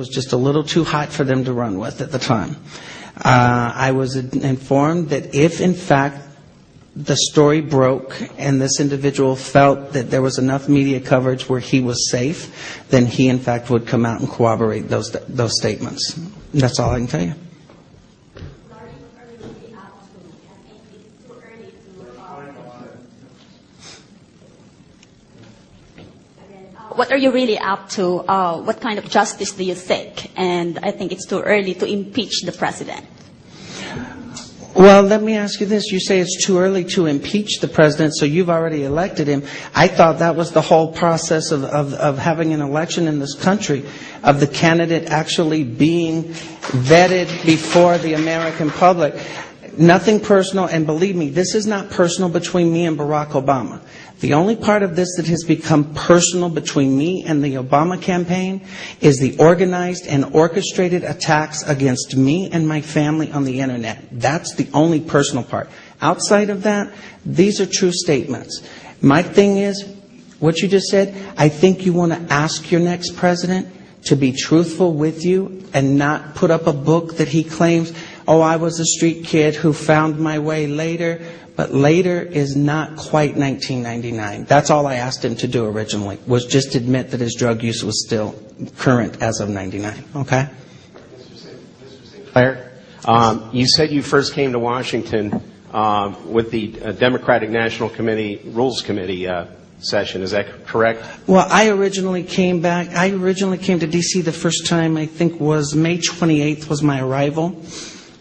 was just a little too hot for them to run with at the time. I was informed that if, in fact, the story broke and this individual felt that there was enough media coverage where he was safe, then he, in fact, would come out and corroborate those statements. That's all I can tell you. What are you really up to? What kind of justice do you seek? And I think it's too early to impeach the president. Well, let me ask you this. You say it's too early to impeach the president, so you've already elected him. I thought that was the whole process of having an election in this country, of the candidate actually being vetted before the American public. Nothing personal, and believe me, this is not personal between me and Barack Obama. The only part of this that has become personal between me and the Obama campaign is the organized and orchestrated attacks against me and my family on the internet. That's the only personal part. Outside of that, these are true statements. My thing is, what you just said, I think you want to ask your next president to be truthful with you and not put up a book that he claims, oh, I was a street kid who found my way later. But later is not quite 1999. That's all I asked him to do originally, was just admit that his drug use was still current as of 99. Okay? Mr. Sinclair, you said you first came to Washington with the Democratic National Committee Rules Committee session. Is that correct? Well, I originally came to D.C. the first time, I think, was May 28th was my arrival.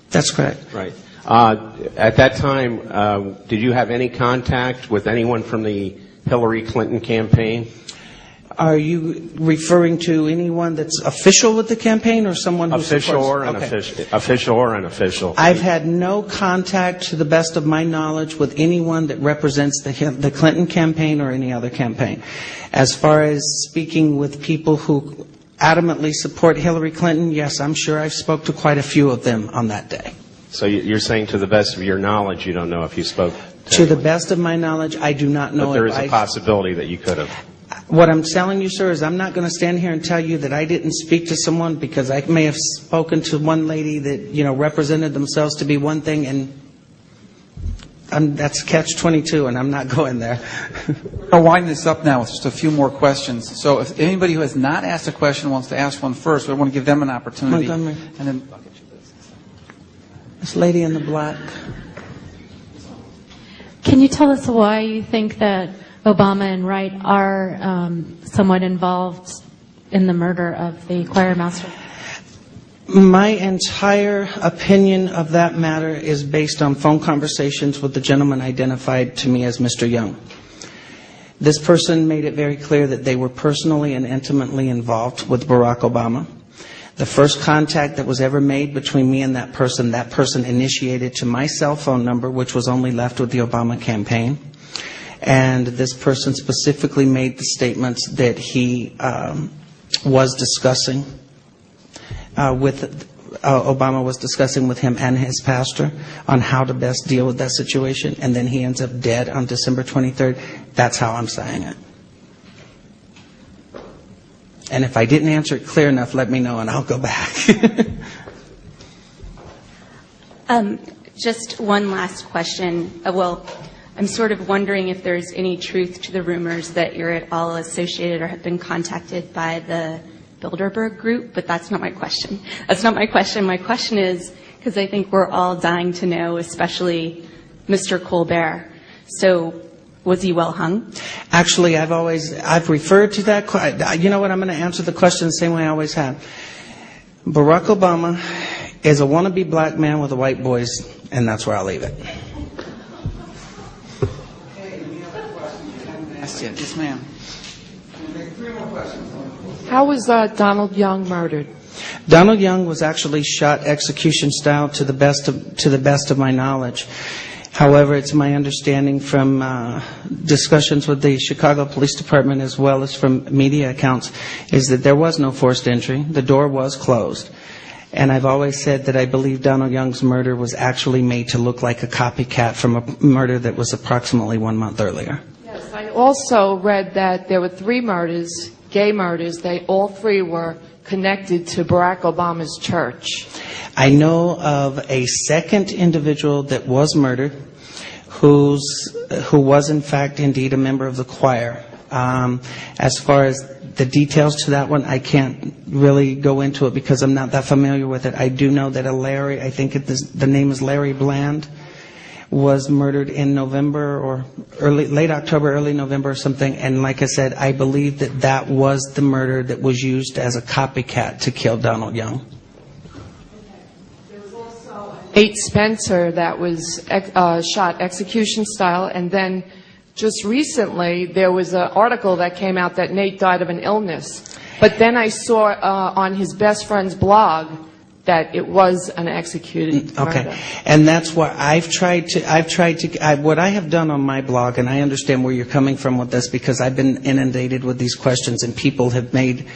That's correct. Right. At that time, did you have any contact with anyone from the Hillary Clinton campaign? Are you referring to anyone that's official with the campaigin or someone who official supports? Official or unofficial? I've had no contact, to the best of my knowledge, with anyone that represents the Clinton campaign or any other campaign. As far as speaking with people who adamantly support Hillary Clinton, yes, I'm sure I've spoke to quite a few of them on that day. So you're saying, to the best of your knowledge, you don't know if you spoke to the best of my knowledge, I do not know. But there is a possibility that you could have. What I'm telling you, sir, is I'm not going to stand here and tell you that I didn't speak to someone, because I may have spoken to one lady that, represented themselves to be one thing, and that's catch-22, and I'm not going there. I'll wind this up now with just a few more questions. So if anybody who has not asked a question wants to ask one first, I want to give them an opportunity. Montgomery. And then this lady in the black. Can you tell us why you think that Obama and Wright are somewhat involved in the murder of the choir master? My entire opinion of that matter is based on phone conversations with the gentleman identified to me as Mr. Young. This person made it very clear that they were personally and intimately involved with Barack Obama. The first contact that was ever made between me and that person initiated to my cell phone number, which was only left with the Obama campaign. And this person specifically made the statements that he was discussing Obama was discussing with him and his pastor on how to best deal with that situation. And then he ends up dead on December 23rd. That's how I'm saying it. And if I didn't answer it clear enough, let me know and I'll go back. Just one last question. I'm sort of wondering if there's any truth to the rumors that you're at all associated or have been contacted by the Bilderberg group, but that's not my question. That's not my question. My question is, because I think we're all dying to know, especially Mr. Colbert. So, was he well hung? Actually, I've referred to that. You know what? I'm going to answer the question the same way I always have. Barack Obama is a wannabe black man with a white voice, and that's where I'll leave it. Okay, any other questions you haven't asked yet? Yes, ma'am. Three more questions. How was Donald Young murdered? Donald Young was actually shot execution style, to the best of my knowledge. However, it's my understanding from discussions with the Chicago Police Department as well as from media accounts is that there was no forced entry. The door was closed. And I've always said that I believe Donald Young's murder was actually made to look like a copycat from a murder that was approximately 1 month earlier. Yes, I also read that there were 3 murders, gay murders. All 3 were connected to Barack Obama's church? I know of a second individual that was murdered who was in fact indeed a member of the choir. As far as the details to that one, I can't really go into it because I'm not that familiar with it. I do know that a Larry, I think the name is Larry Bland, was murdered in November or late October, early November or something. And like I said, I believe that was the murder that was used as a copycat to kill Donald Young. There was also Nate Spencer that was shot execution style, and then just recently there was an article that came out that Nate died of an illness. But then I saw on his best friend's blog that it was an executed murder. Okay, and that's why what I have done on my blog, and I understand where you're coming from with this because I've been inundated with these questions and people have made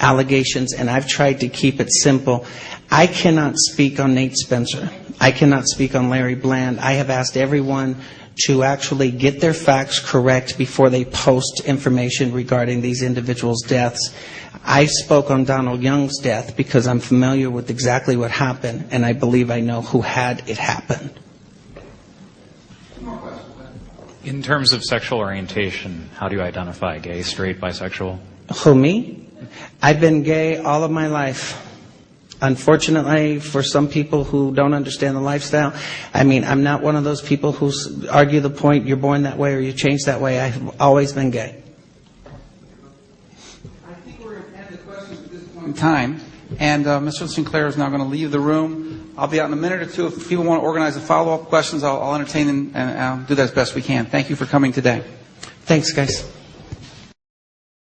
allegations, and I've tried to keep it simple. I cannot speak on Nate Spencer. I cannot speak on Larry Bland. I have asked everyone to actually get their facts correct before they post information regarding these individuals' deaths. I spoke on Donald Young's death because I'm familiar with exactly what happened, and I believe I know who had it happen. In terms of sexual orientation, how do you identify? Gay, straight, bisexual? Who, me? I've been gay all of my life. Unfortunately, for some people who don't understand the lifestyle, I'm not one of those people who argue the point, you're born that way or you change that way. I've always been gay. I think we're going to end the questions at this point in time. And Mr. Sinclair is now going to leave the room. I'll be out in a minute or two. If people want to organize a follow-up questions, I'll entertain and do that as best we can. Thank you for coming today. Thanks, guys.